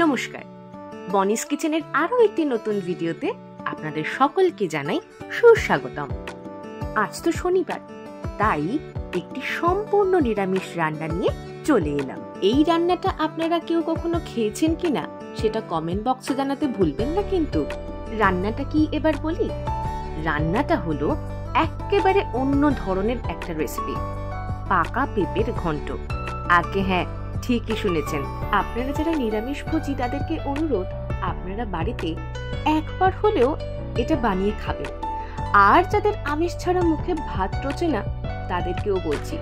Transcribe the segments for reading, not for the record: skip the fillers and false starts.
নমস্কার, বনিস কিচেনের আরো একটি নতুন ভিডিওতে আপনাদের সকলকে জানাই সুস্বাগতম। আজ তো শনিবার, তাই একটি সম্পূর্ণ নিরামিষ রান্না নিয়ে চলে এলাম। এই রান্নাটা আপনারা কেউ কখনো খেয়েছেন কিনা সেটা কমেন্ট বক্সে জানাতে ভুলবেন না কিন্তু। রান্নাটা কি এবার বলি? রান্নাটা হলো একেবারে অন্য ধরনের একটা রেসিপি, পাকা পেঁপের ঘন্ট। আগে হ্যাঁ, ঠিকই শুনেছেন। আপনারা যারা নিরামিষ ভোজী তাদেরকে অনুরোধ, আপনারা বাড়িতে একবার হলেও এটা বানিয়ে খাবেন। আর যাদের আমিষ ছাড়া মুখে ভাত রোচে না তাদেরকেও বলছি,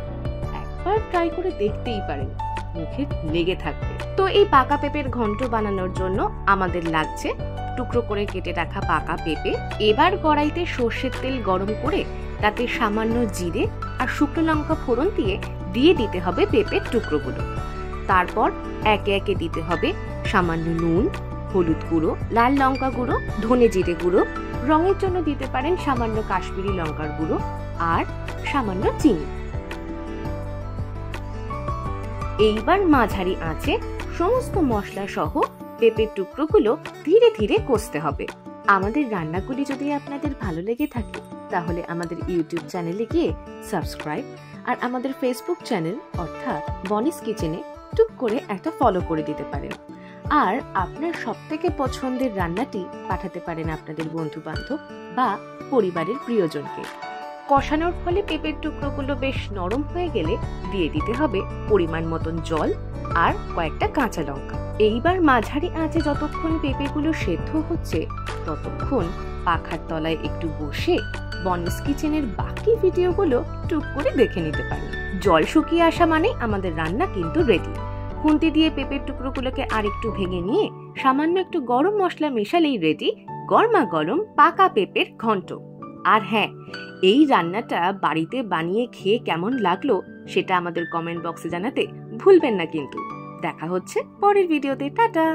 একবার ট্রাই করে দেখতেই পারেন, মুখে লেগে থাকবে। তো এই পাকা পেঁপের ঘন্ট বানানোর জন্য আমাদের লাগছে টুকরো করে কেটে রাখা পাকা পেঁপে। এবার কড়াইতে সর্ষের তেল গরম করে তাতে সামান্য জিরে আর শুকনো লঙ্কা ফোড়ন দিয়ে দিতে হবে পেঁপের টুকরোগুলো। তারপর একে একে দিতে হবে সামান্য নুন, হলুদ গুঁড়ো, লাল লঙ্কা গুঁড়ো, ধনে জিরে গুঁড়ো, রঙের জন্য দিতে পারেন সামান্য কাশ্মীরি লঙ্কার গুঁড়ো আর সামান্য চিনি। এইবার মাঝারি আঁচে সমস্ত মশলা সহ পেঁপের টুকরোগুলো ধীরে ধীরে কষতে হবে। আমাদের রান্নাগুলি যদি আপনাদের ভালো লেগে থাকে তাহলে আমাদের ইউটিউব চ্যানেলে গিয়ে সাবস্ক্রাইব আর আমাদের ফেসবুক চ্যানেল অর্থাৎ বনিস কিচেনে টুক করে একটা ফলো করে দিতে পারেন। আর আপনার সবথেকে পছন্দের রান্নাটি পাঠাতে পারেন আপনাদের বন্ধু বান্ধব বা পরিবারের প্রিয়জনকে। কষানোর ফলে পেঁপের টুকরোগুলো বেশ নরম হয়ে গেলে দিয়ে দিতে হবে পরিমাণ মতন জল আর কয়েকটা কাঁচা লঙ্কা। এইবার মাঝারি আঁচে যতক্ষণ পেঁপেগুলো সেদ্ধ হচ্ছে ততক্ষণ পাখার তলায় একটু বসে বনিস কিচেনের বাকি ভিডিওগুলো টুক করে দেখে নিতে পারেন। জল শুকিয়ে আসা মানে আমাদের রান্না কিন্তু রেডি। খুন্তি দিয়ে পেঁপের টুকরোগুলোকে আর একটু ভেঙে নিয়ে সামান্য একটু গরম মশলা মেশালেই রেডি গরমা গরম পাকা পেঁপের ঘন্ট। আর হ্যাঁ, এই রান্নাটা বাড়িতে বানিয়ে খেয়ে কেমন লাগলো সেটা আমাদের কমেন্ট বক্সে জানাতে ভুলবেন না কিন্তু। দেখা হচ্ছে পরের ভিডিওতে। টাটা।